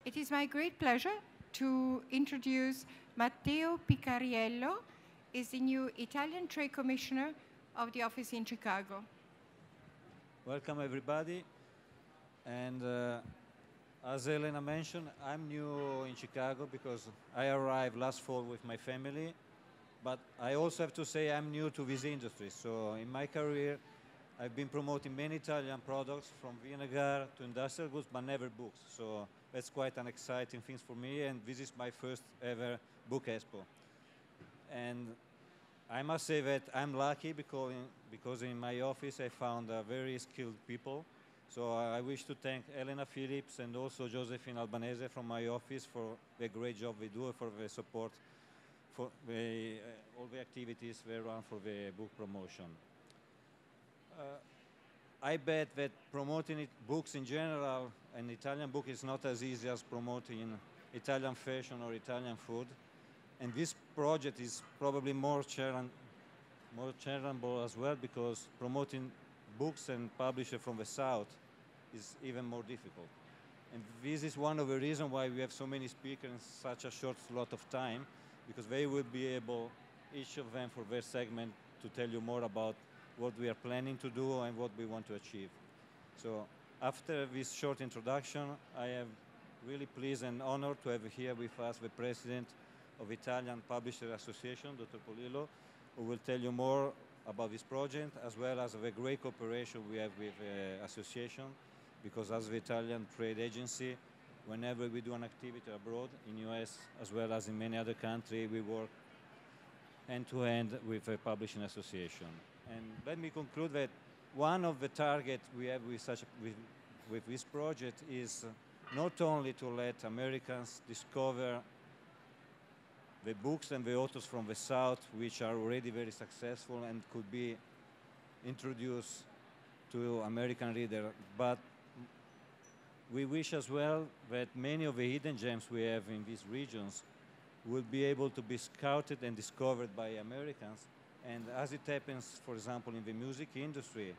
It is my great pleasure to introduce Matteo Picariello, is the new Italian Trade Commissioner of the office in Chicago. Welcome everybody, and as Elena mentioned, I'm new in Chicago because I arrived last fall with my family, but I also have to say I'm new to this industry. So in my career, I've been promoting many Italian products from vinegar to industrial goods, but never books. So that's quite an exciting thing for me, and this is my first ever book expo. And I must say that I'm lucky because in my office I found very skilled people. So I wish to thank Elena Phillips and also Josephine Albanese from my office for the great job they do, for the support, for all the activities they run for the book promotion. I bet that promoting books in general, an Italian book, is not as easy as promoting Italian fashion or Italian food. And this project is probably more charitable as well, because promoting books and publishers from the South is even more difficult. And this is one of the reasons why we have so many speakers in such a short slot of time, because they will be able, each of them for their segment, to tell you more about what we are planning to do and what we want to achieve. So after this short introduction, I am really pleased and honored to have here with us the president of Italian Publisher Association, Dr. Polillo, who will tell you more about this project, as well as the great cooperation we have with the association, because as the Italian trade agency, whenever we do an activity abroad, in US as well as in many other countries, we work hand-to-hand with the publishing association. And let me conclude that one of the targets we have with this project is not only to let Americans discover the books and the authors from the South, which are already very successful and could be introduced to American readers, but we wish as well that many of the hidden gems we have in these regions will be able to be scouted and discovered by Americans. And as it happens, for example, in the music industry,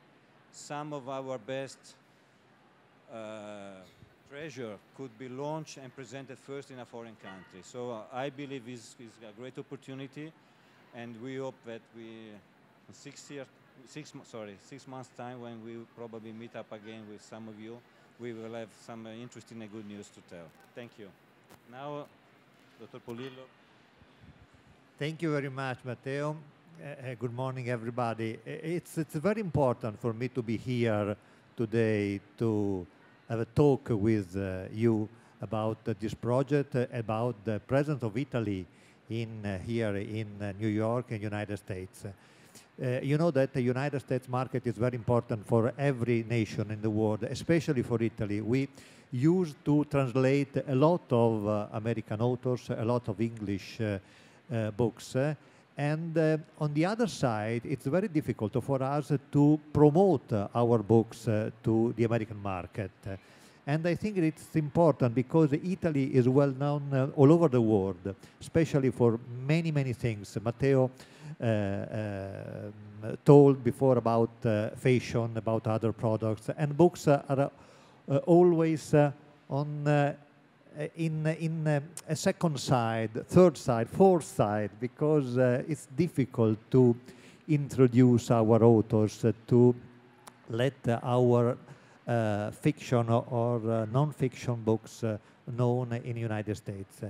some of our best treasure could be launched and presented first in a foreign country. So I believe this is a great opportunity, and we hope that we, in 6 months' time, when we probably meet up again with some of you, we will have some interesting and good news to tell. Thank you. Now, Dr. Polillo. Thank you very much, Matteo. Good morning, everybody. It's very important for me to be here today to have a talk with you about this project, about the presence of Italy here in New York and United States. You know that the United States market is very important for every nation in the world, especially for Italy. We used to translate a lot of American authors, a lot of English books. And on the other side, it's very difficult for us to promote our books to the American market. And I think it's important because Italy is well known all over the world, especially for many, many things. Matteo told before about fashion, about other products, and books are always in a second side, third side, fourth side, because it's difficult to introduce our authors, to let our fiction or non-fiction books known in the United States.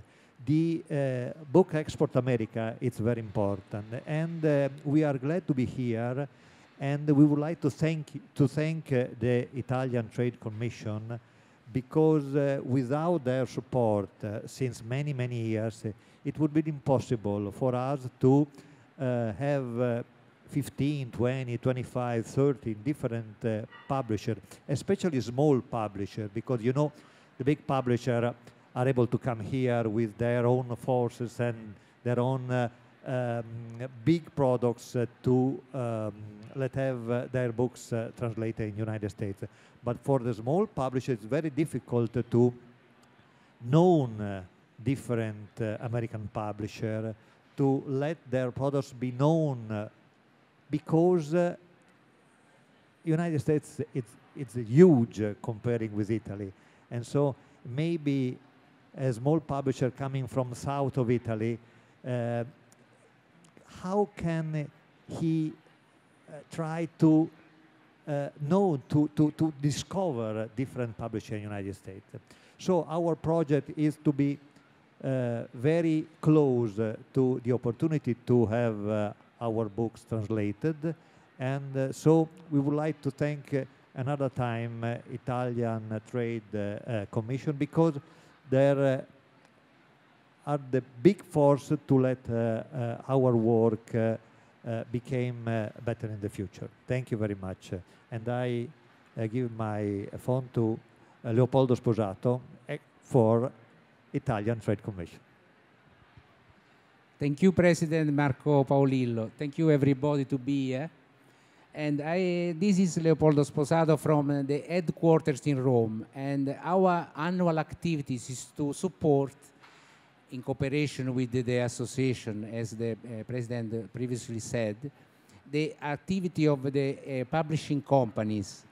The book Export America is very important, and we are glad to be here, and we would like to thank the Italian Trade Commission, because without their support since many, many years, it would be impossible for us to have 15, 20, 25, 30 different publishers, especially small publishers, because you know the big publishers are able to come here with their own forces and their own big products to let have their books translated in the United States. But for the small publishers, it's very difficult to know different American publishers, to let their products be known, because United States it's huge comparing with Italy, and so maybe a small publisher coming from south of Italy, how can he try to to discover different publishers in the United States? So our project is to be very close to the opportunity to have our books translated, and so we would like to thank another time Italian Trade Commission, because there are the big force to let our work become better in the future. Thank you very much. And I give my phone to Leopoldo Sposato for Italian Trade Commission. Thank you, President Marco Paolillo. Thank you, everybody, to be here. And this is Leopoldo Sposato from the headquarters in Rome. And our annual activities is to support, in cooperation with the association, as the President previously said, the activity of the publishing companies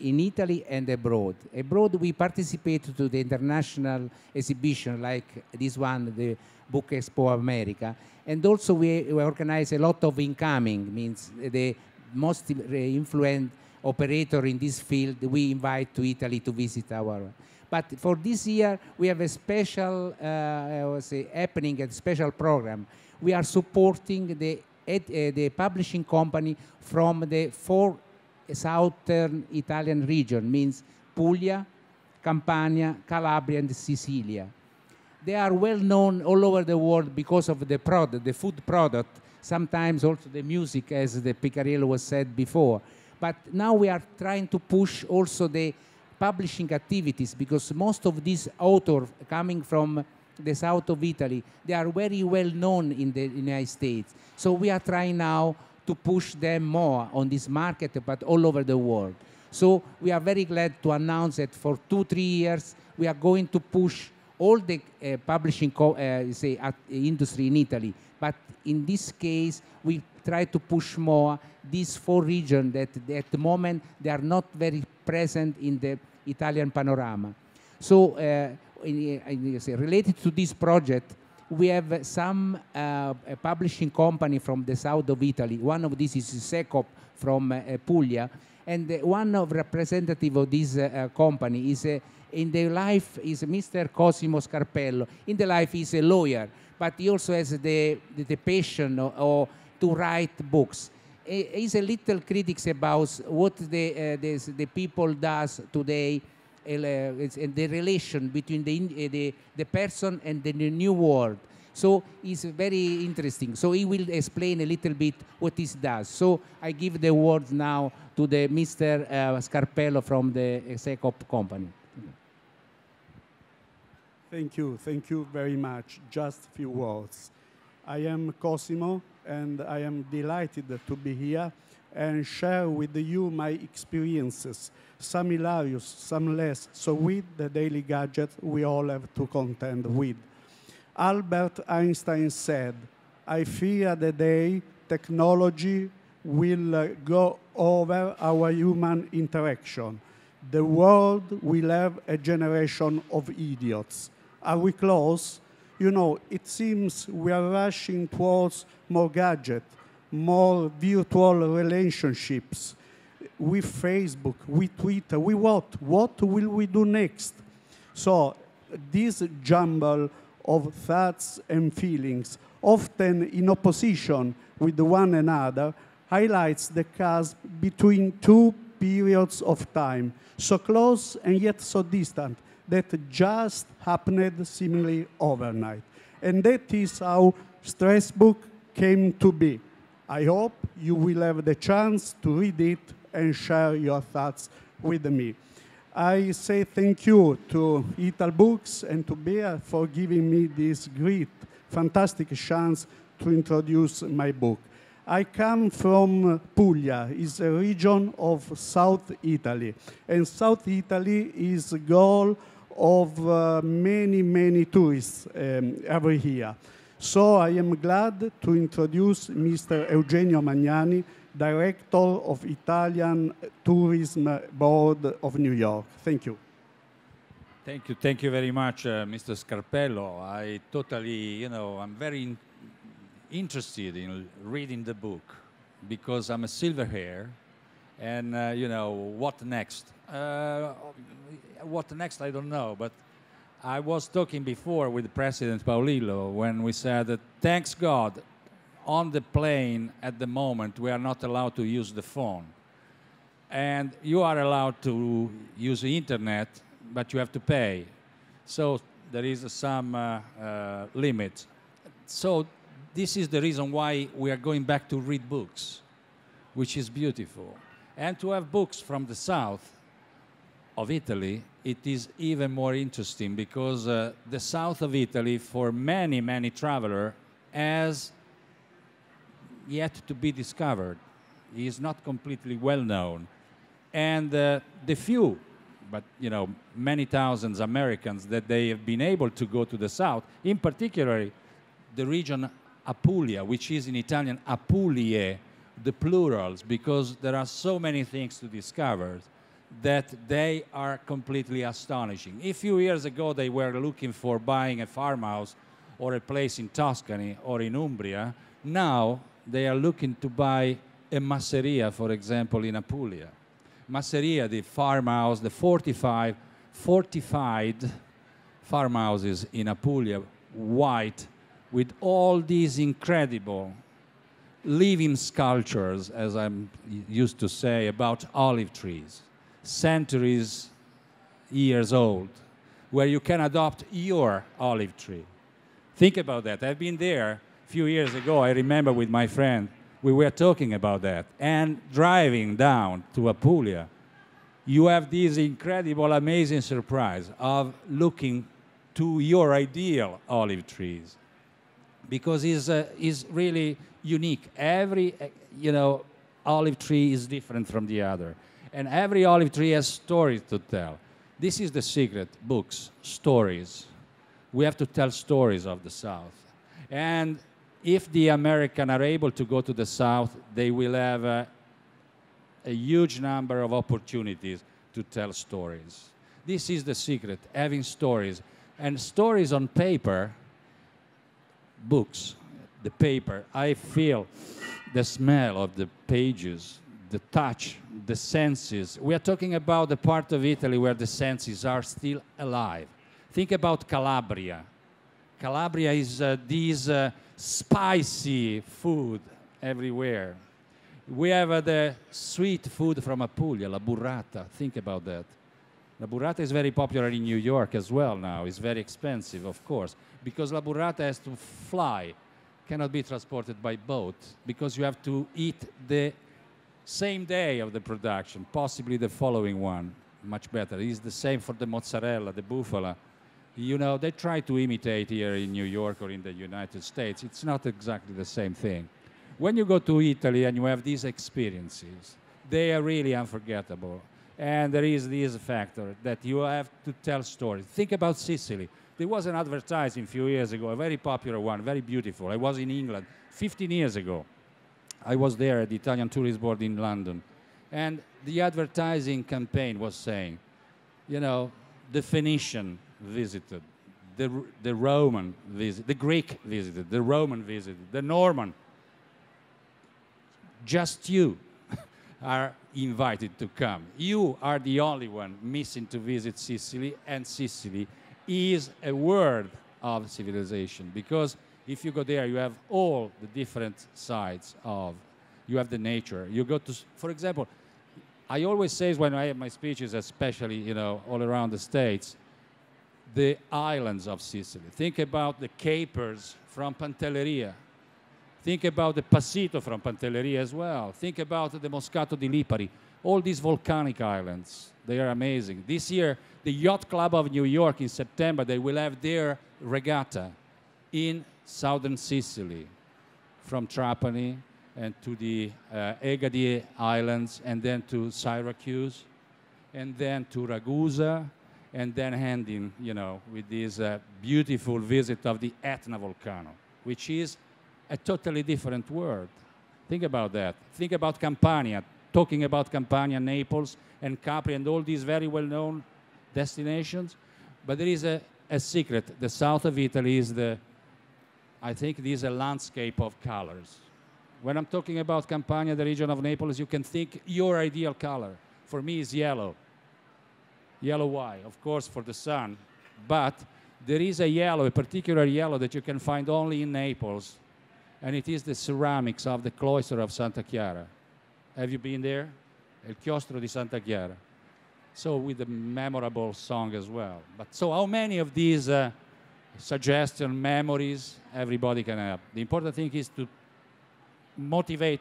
in Italy and abroad. Abroad, we participate to the international exhibition like this one, the Book Expo America. And also we organize a lot of incoming, means the most influential operator in this field we invite to Italy to visit our. But for this year, we have a special happening, a special program. We are supporting the publishing company from the 4 southern Italian region, means Puglia, Campania, Calabria, and Sicilia. They are well known all over the world because of the product, the food product, sometimes also the music, as the Picariello was said before. But now we are trying to push also the publishing activities, because most of these authors coming from the south of Italy, they are very well known in the United States. So we are trying now to push them more on this market, but all over the world. So we are very glad to announce that for 2-3 years, we are going to push all the publishing industry in Italy. But in this case, we try to push more these 4 regions that at the moment, they are not very present in the Italian panorama. So related to this project, we have some publishing company from the south of Italy. One of these is Secop from Puglia. And one of representative of this company is, in the life, is Mr. Cosimo Scarpello. In the life, he's a lawyer, but he also has the passion to write books. He's a little critics about what the people does today, and the relation between the person and the new world. So it's very interesting. So he will explain a little bit what this does. So I give the word now to the Mr. Scarpello from the Secop company. Thank you very much. Just a few words. I am Cosimo, and I am delighted to be here and share with you my experiences, some hilarious, some less, so with the daily gadget we all have to contend with. Albert Einstein said, "I fear the day technology will go over our human interaction. The world will have a generation of idiots." Are we close? You know, it seems we are rushing towards more gadget, more virtual relationships. With Facebook, with Twitter, with what? What will we do next? So this jumble of thoughts and feelings, often in opposition with one another, highlights the chasm between 2 periods of time, so close and yet so distant, that just happened seemingly overnight. And that is how Strasbourg came to be. I hope you will have the chance to read it and share your thoughts with me. I say thank you to Ital Books and to Bea for giving me this great, fantastic chance to introduce my book. I come from Puglia, it's a region of South Italy, and South Italy is the goal of many tourists every year. So I am glad to introduce Mr. Eugenio Magnani, Director of Italian Tourism Board of New York. Thank you. Thank you very much, Mr. Scarpello. I totally, I'm very interested in reading the book because I'm a silver hair, and what next? What next? I don't know, but I was talking before with President Paolillo when we said that, thanks God, on the plane at the moment we are not allowed to use the phone, and you are allowed to use the internet, but you have to pay. So there is some limit. So this is the reason why we are going back to read books, which is beautiful. And to have books from the south of Italy, it is even more interesting because the south of Italy, for many, many travelers, has yet to be discovered. It is not completely well known. And the few, but many thousands Americans that they have been able to go to the south, in particular the region Apulia, which is in Italian Apulie, the plurals, because there are so many things to discover that they are completely astonishing. A few years ago they were looking for buying a farmhouse or a place in Tuscany or in Umbria. Now they are looking to buy a masseria, for example, in Apulia. Masseria, the farmhouse, the fortified farmhouses in Apulia, white, with all these incredible living sculptures, as I'm used to say, about olive trees, centuries years old, where you can adopt your olive tree. Think about that. I've been there a few years ago. I remember with my friend, we were talking about that. And driving down to Apulia, you have this incredible, amazing surprise of looking to your ideal olive trees, because it's really unique. Every olive tree is different from the other, and every olive tree has stories to tell. This is the secret: books, stories. We have to tell stories of the South, and if the Americans are able to go to the South, they will have a huge number of opportunities to tell stories. This is the secret: having stories, and stories on paper. Books, the paper, I feel the smell of the pages, the touch, the senses. We are talking about the part of Italy where the senses are still alive. Think about Calabria. Calabria is this spicy food everywhere. We have the sweet food from Apulia, la burrata. Think about that. La burrata is very popular in New York as well now. It's very expensive, of course, because la burrata has to fly, cannot be transported by boat, because you have to eat the same day of the production, possibly the following one, much better. It's the same for the mozzarella, the bufala. They try to imitate here in New York or in the United States. It's not exactly the same thing. When you go to Italy and you have these experiences, they are really unforgettable. And there is this factor that you have to tell stories. Think about Sicily. There was an advertising a few years ago, a very popular one, very beautiful. I was in England 15 years ago. I was there at the Italian Tourist Board in London. And the advertising campaign was saying, the Phoenician visited, the Roman visited, the Greek visited, the Roman visited, the Norman. Just you are invited to come. You are the only one missing to visit Sicily, and Sicily is a world of civilization, because if you go there, you have all the different sides of, you have the nature. You go to, for example, I always say when I have my speeches, especially, all around the States, the islands of Sicily. Think about the capers from Pantelleria. Think about the Passito from Pantelleria as well. Think about the Moscato di Lipari. All these volcanic islands, they are amazing. This year, the Yacht Club of New York in September, they will have their regatta in southern Sicily, from Trapani and to the Egadi Islands, and then to Syracuse, and then to Ragusa, and then ending, with this beautiful visit of the Etna volcano, which is a totally different world. Think about that. Think about Campania, talking about Campania, Naples, and Capri, and all these very well-known destinations. But there is a secret. The south of Italy is I think it is a landscape of colors. When I'm talking about Campania, the region of Naples, you can think your ideal color. For me, is yellow. Yellow why? Of course, for the sun. But there is a yellow, a particular yellow that you can find only in Naples, and it is the ceramics of the cloister of Santa Chiara. Have you been there? El Chiostro di Santa Chiara. So with a memorable song as well. But so how many of these suggestions, memories, everybody can have? The important thing is to motivate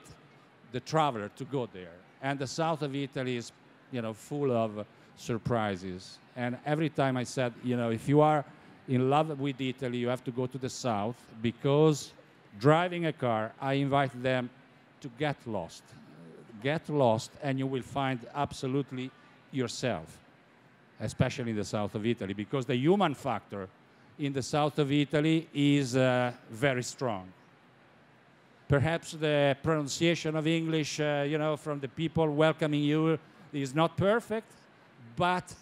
the traveler to go there. And the south of Italy is, full of surprises. And every time I said, if you are in love with Italy, you have to go to the south, because driving a car, I invite them to get lost. Get lost, and you will find absolutely yourself, especially in the south of Italy, because the human factor in the south of Italy is very strong. Perhaps the pronunciation of English, from the people welcoming you is not perfect, but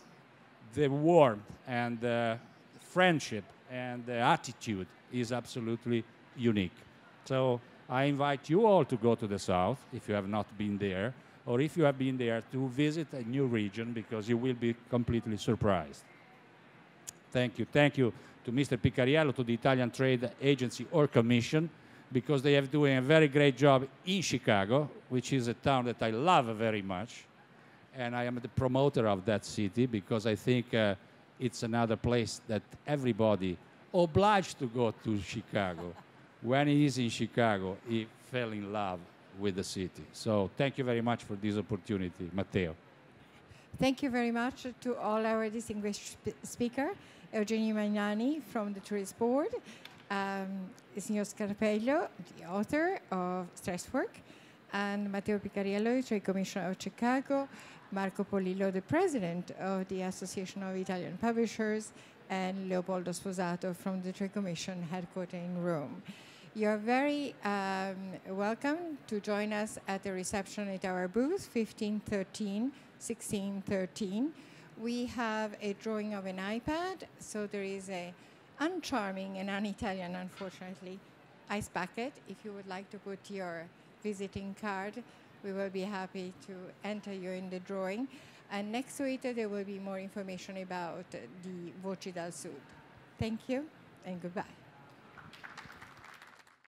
the warmth and the friendship and the attitude is absolutely unique. So I invite you all to go to the south if you have not been there, or if you have been there, to visit a new region, because you will be completely surprised. Thank you. Thank you to Mr. Picariello, to the Italian Trade Agency or Commission, because they are doing a very great job in Chicago, which is a town that I love very much. And I am the promoter of that city, because I think it's another place that everybody obliged to go to Chicago. When he is in Chicago, he fell in love with the city. So thank you very much for this opportunity, Matteo. Thank you very much to all our distinguished speaker, Eugenio Magnani from the Tourist Board, Signor Scarpello, the author of Stress Work, and Matteo Picariello, Trade Commissioner of Chicago, Marco Polillo, the president of the Association of Italian Publishers, and Leopoldo Sposato from the Trade Commission headquartered in Rome. You're very welcome to join us at the reception at our booth, 1513, 1613. We have a drawing of an iPad, so there is a uncharming and un-Italian, unfortunately, ice bucket. If you would like to put your visiting card, we will be happy to enter you in the drawing. And next to it, there will be more information about the VOCI DAL SUD. Thank you and goodbye.